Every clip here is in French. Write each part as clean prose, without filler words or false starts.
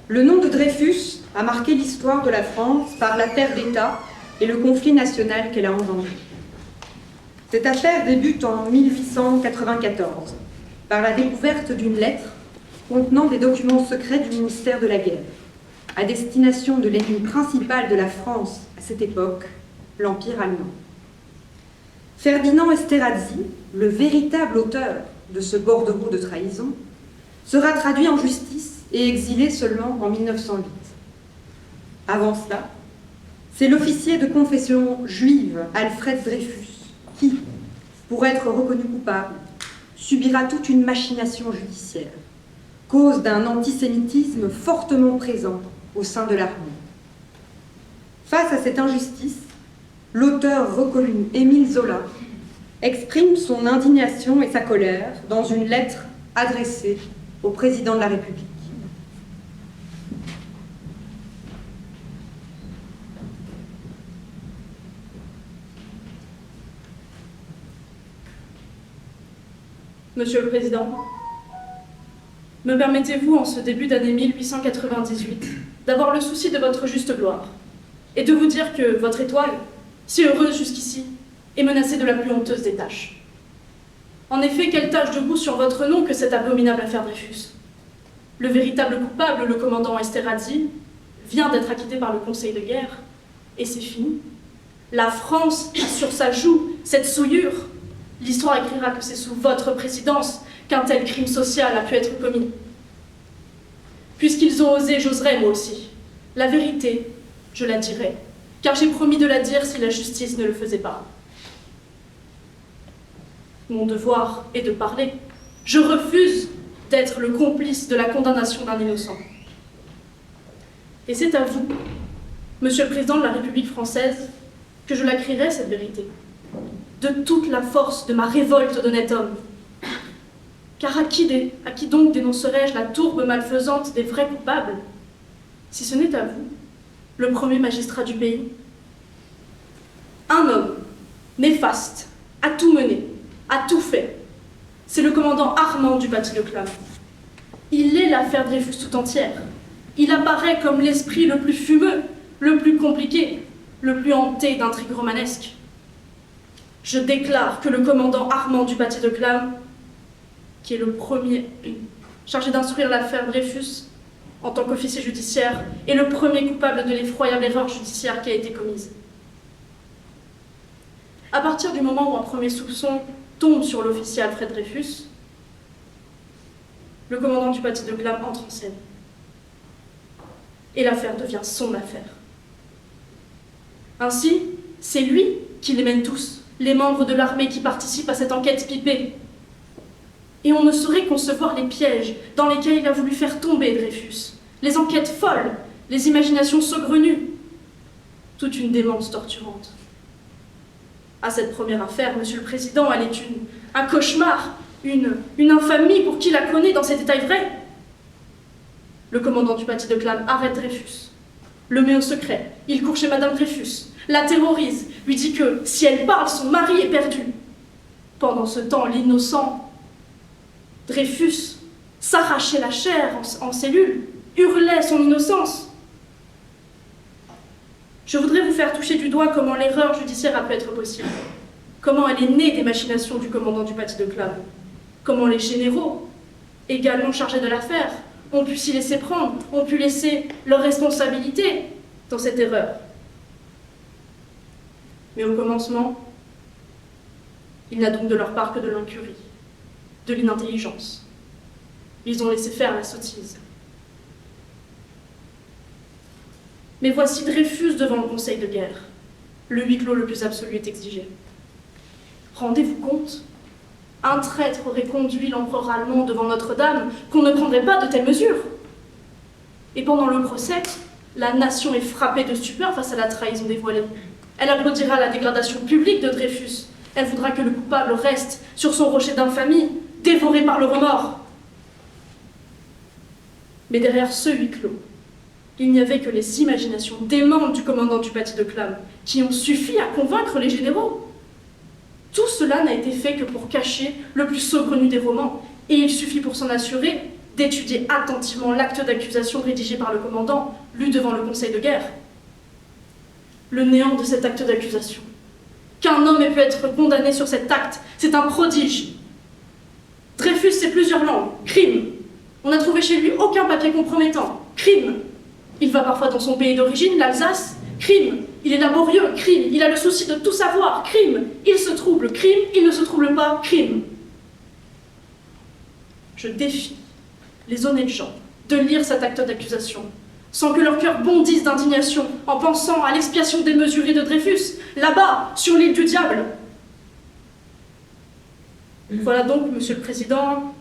Le nom de Dreyfus a marqué l'histoire de la France par l'affaire d'État et le conflit national qu'elle a engendré. Cette affaire débute en 1894 par la découverte d'une lettre contenant des documents secrets du ministère de la Guerre, à destination de l'ennemi principal de la France à cette époque, l'Empire allemand. Ferdinand Esterhazy, le véritable auteur de ce bordereau de trahison, sera traduit en justice et exilé seulement en 1908. Avant cela, c'est l'officier de confession juive Alfred Dreyfus qui, pour être reconnu coupable, subira toute une machination judiciaire, cause d'un antisémitisme fortement présent au sein de l'armée. Face à cette injustice, l'auteur reconnu Émile Zola exprime son indignation et sa colère dans une lettre adressée au président de la République. Monsieur le Président, me permettez-vous, en ce début d'année 1898, d'avoir le souci de votre juste gloire et de vous dire que votre étoile, si heureuse jusqu'ici, est menacée de la plus honteuse des tâches. En effet, quelle tache de boue sur votre nom que cette abominable affaire Dreyfus. Le véritable coupable, le commandant Esterhazy, vient d'être acquitté par le Conseil de guerre, et c'est fini. La France a sur sa joue cette souillure. L'histoire écrira que c'est sous votre présidence qu'un tel crime social a pu être commis. Puisqu'ils ont osé, j'oserai moi aussi. La vérité, je la dirai, car j'ai promis de la dire si la justice ne le faisait pas. Mon devoir est de parler. Je refuse d'être le complice de la condamnation d'un innocent. Et c'est à vous, Monsieur le Président de la République française, que je la crierai, cette vérité, de toute la force de ma révolte d'honnête homme. Car à qui donc dénoncerai-je la tourbe malfaisante des vrais coupables, si ce n'est à vous, le premier magistrat du pays? Un homme, néfaste, a tout mené, a tout fait. C'est le commandant Armand du Paty de Clam. Il est l'affaire Dreyfus tout entière. Il apparaît comme l'esprit le plus fumeux, le plus compliqué, le plus hanté d'intrigues romanesques. Je déclare que le commandant Armand du Paty de Clam, qui est le premier chargé d'instruire l'affaire Dreyfus en tant qu'officier judiciaire, est le premier coupable de l'effroyable erreur judiciaire qui a été commise. À partir du moment où un premier soupçon tombe sur l'officier Alfred Dreyfus, le commandant du Paty de Clam entre en scène. Et l'affaire devient son affaire. Ainsi, c'est lui qui les mène tous, les membres de l'armée qui participent à cette enquête pipée. Et on ne saurait concevoir les pièges dans lesquels il a voulu faire tomber Dreyfus, les enquêtes folles, les imaginations saugrenues, toute une démence torturante. À cette première affaire, Monsieur le Président, elle est un cauchemar, une infamie pour qui la connaît dans ses détails vrais. Le commandant du Paty de Clam arrête Dreyfus, le met au secret, il court chez Madame Dreyfus, la terrorise, lui dit que si elle parle, son mari est perdu. Pendant ce temps, l'innocent Dreyfus s'arrachait la chair en cellules, hurlait son innocence. Je voudrais vous faire toucher du doigt comment l'erreur judiciaire a pu être possible, comment elle est née des machinations du commandant du Paty de Clam, comment les généraux, également chargés de l'affaire, ont pu s'y laisser prendre, ont pu laisser leur responsabilité dans cette erreur. Mais au commencement, il n'a donc de leur part que de l'incurie, de l'inintelligence. Ils ont laissé faire la sottise. Mais voici Dreyfus devant le Conseil de guerre. Le huis clos le plus absolu est exigé. Rendez-vous compte, un traître aurait conduit l'empereur allemand devant Notre-Dame, qu'on ne prendrait pas de telles mesures. Et pendant le procès, la nation est frappée de stupeur face à la trahison dévoilée. Elle applaudira la dégradation publique de Dreyfus. Elle voudra que le coupable reste sur son rocher d'infamie, dévoré par le remords. Mais derrière ce huis clos, il n'y avait que les imaginations démentes du commandant du Paty de Clam qui ont suffi à convaincre les généraux. Tout cela n'a été fait que pour cacher le plus saugrenu des romans, et il suffit pour s'en assurer d'étudier attentivement l'acte d'accusation rédigé par le commandant, lu devant le conseil de guerre. Le néant de cet acte d'accusation. Qu'un homme ait pu être condamné sur cet acte, c'est un prodige. Dreyfus sait plusieurs langues. Crime. On n'a trouvé chez lui aucun papier compromettant. Crime. Il va parfois dans son pays d'origine, l'Alsace. Crime. Il est laborieux. Crime. Il a le souci de tout savoir. Crime. Il se trouble. Crime. Il ne se trouble pas. Crime. Je défie les honnêtes gens de lire cet acte d'accusation sans que leur cœur bondisse d'indignation en pensant à l'expiation démesurée de Dreyfus, là-bas, sur l'île du diable. Voilà donc, Monsieur le Président,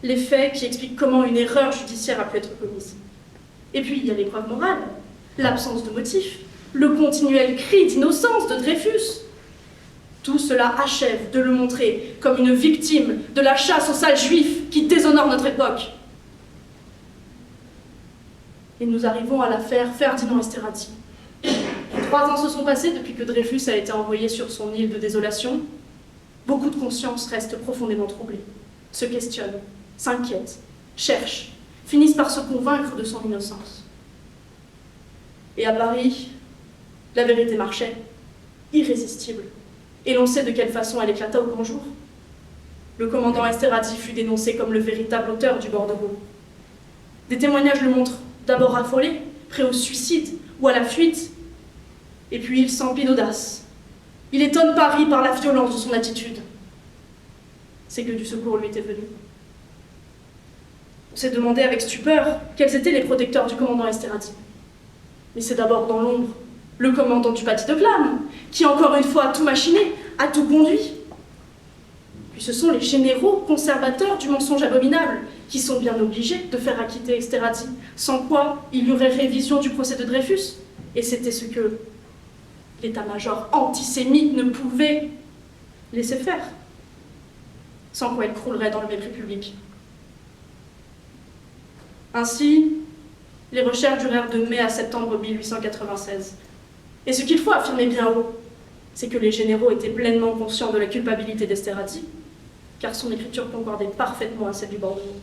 les faits qui expliquent comment une erreur judiciaire a pu être commise. Et puis, il y a l'épreuve morale, l'absence de motif, le continuel cri d'innocence de Dreyfus. Tout cela achève de le montrer comme une victime de la chasse aux sales juifs qui déshonore notre époque. Et nous arrivons à l'affaire Ferdinand Esterhazy. 3 ans se sont passés depuis que Dreyfus a été envoyé sur son île de désolation. Beaucoup de consciences restent profondément troublées, se questionnent, s'inquiètent, cherchent, finissent par se convaincre de son innocence. Et à Paris, la vérité marchait, irrésistible, et l'on sait de quelle façon elle éclata au grand jour. Le commandant Esterhazy fut dénoncé comme le véritable auteur du bordereau. Des témoignages le montrent d'abord affolé, prêt au suicide ou à la fuite, et puis il s'emplit d'audace. Il étonne Paris par la violence de son attitude. C'est que du secours lui était venu. On s'est demandé avec stupeur quels étaient les protecteurs du commandant Esterhazy. Mais c'est d'abord dans l'ombre le commandant du Paty de Clam, qui encore une fois a tout machiné, a tout conduit. Puis ce sont les généraux conservateurs du mensonge abominable, qui sont bien obligés de faire acquitter Esterhazy, sans quoi il y aurait révision du procès de Dreyfus. Et c'était ce que l'état-major antisémite ne pouvait laisser faire, sans quoi il croulerait dans le mépris public. Ainsi, les recherches durèrent de mai à septembre 1896. Et ce qu'il faut affirmer bien haut, c'est que les généraux étaient pleinement conscients de la culpabilité d'Esterhazy, car son écriture concordait parfaitement à celle du bordereau.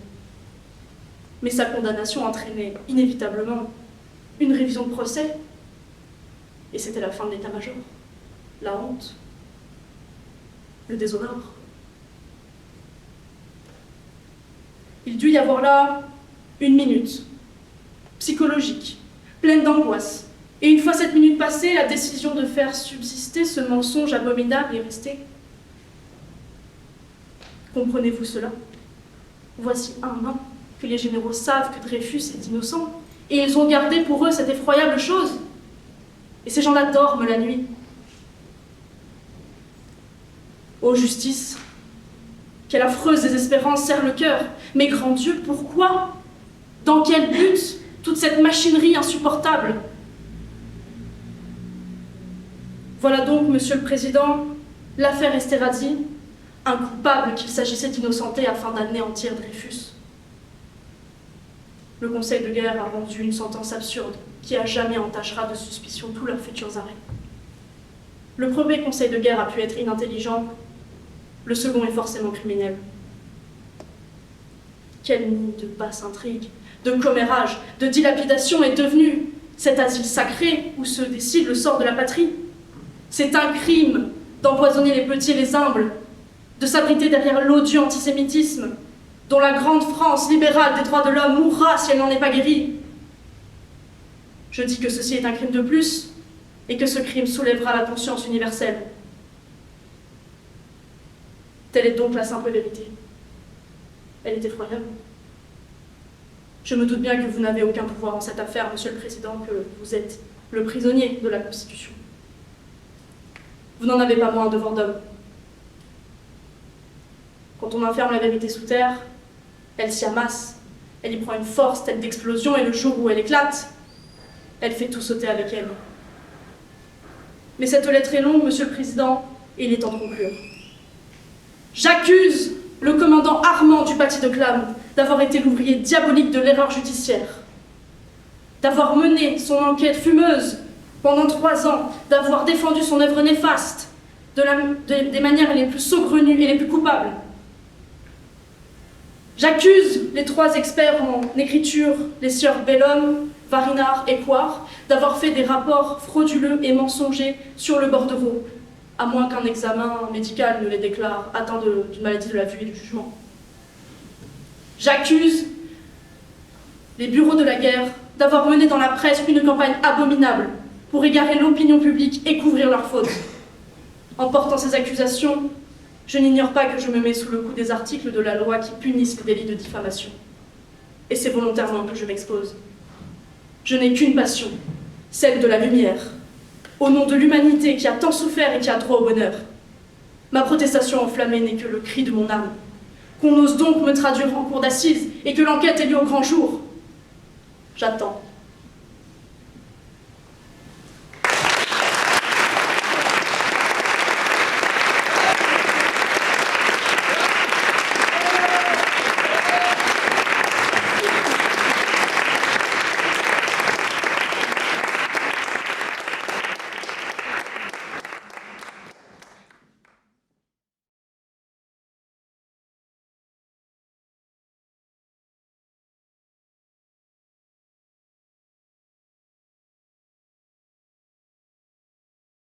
Mais sa condamnation entraînait inévitablement une révision de procès, et c'était la fin de l'état-major, la honte, le déshonneur. Il dut y avoir là une minute, psychologique, pleine d'angoisse, et une fois cette minute passée, la décision de faire subsister ce mensonge abominable est restée. Comprenez-vous cela? Voici 1 an que les généraux savent que Dreyfus est innocent, et ils ont gardé pour eux cette effroyable chose. Et ces gens-là dorment la nuit. Ô justice, quelle affreuse désespérance serre le cœur. Mais grand Dieu, pourquoi? Dans quel but toute cette machinerie insupportable? Voilà donc, Monsieur le Président, l'affaire Esterhazy, un coupable qu'il s'agissait d'innocenter afin d'anéantir Dreyfus. Le Conseil de guerre a rendu une sentence absurde qui à jamais entachera de suspicion tous leurs futurs arrêts. Le premier Conseil de guerre a pu être inintelligent, le second est forcément criminel. Quelle nid de basse intrigue, de commérage, de dilapidation est devenu cet asile sacré où se décide le sort de la patrie? C'est un crime d'empoisonner les petits et les humbles, de s'abriter derrière l'odieux antisémitisme, dont la grande France libérale des droits de l'homme mourra si elle n'en est pas guérie. Je dis que ceci est un crime de plus, et que ce crime soulèvera la conscience universelle. Telle est donc la simple vérité. Elle est effroyable. Je me doute bien que vous n'avez aucun pouvoir en cette affaire, Monsieur le Président, que vous êtes le prisonnier de la Constitution. Vous n'en avez pas moins un devoir d'homme. Quand on enferme la vérité sous terre, elle s'y amasse, elle y prend une force telle d'explosion, et le jour où elle éclate, elle fait tout sauter avec elle. Mais cette lettre est longue, Monsieur le Président, et il est temps de conclure. J'accuse le commandant Armand du Paty de Clam d'avoir été l'ouvrier diabolique de l'erreur judiciaire, d'avoir mené son enquête fumeuse pendant 3 ans, d'avoir défendu son œuvre néfaste des manières les plus saugrenues et les plus coupables. J'accuse les 3 experts en écriture, les sieurs Bellhomme, Varinard et Coire, d'avoir fait des rapports frauduleux et mensongers sur le bordereau, à moins qu'un examen médical ne les déclare atteints d'une maladie de la vue et du jugement. J'accuse les bureaux de la guerre d'avoir mené dans la presse une campagne abominable pour égarer l'opinion publique et couvrir leurs fautes. En portant ces accusations, je n'ignore pas que je me mets sous le coup des articles de la loi qui punissent les délits de diffamation. Et c'est volontairement que je m'expose. Je n'ai qu'une passion, celle de la lumière, au nom de l'humanité qui a tant souffert et qui a droit au bonheur. Ma protestation enflammée n'est que le cri de mon âme. Qu'on ose donc me traduire en cour d'assises et que l'enquête ait lieu au grand jour. J'attends.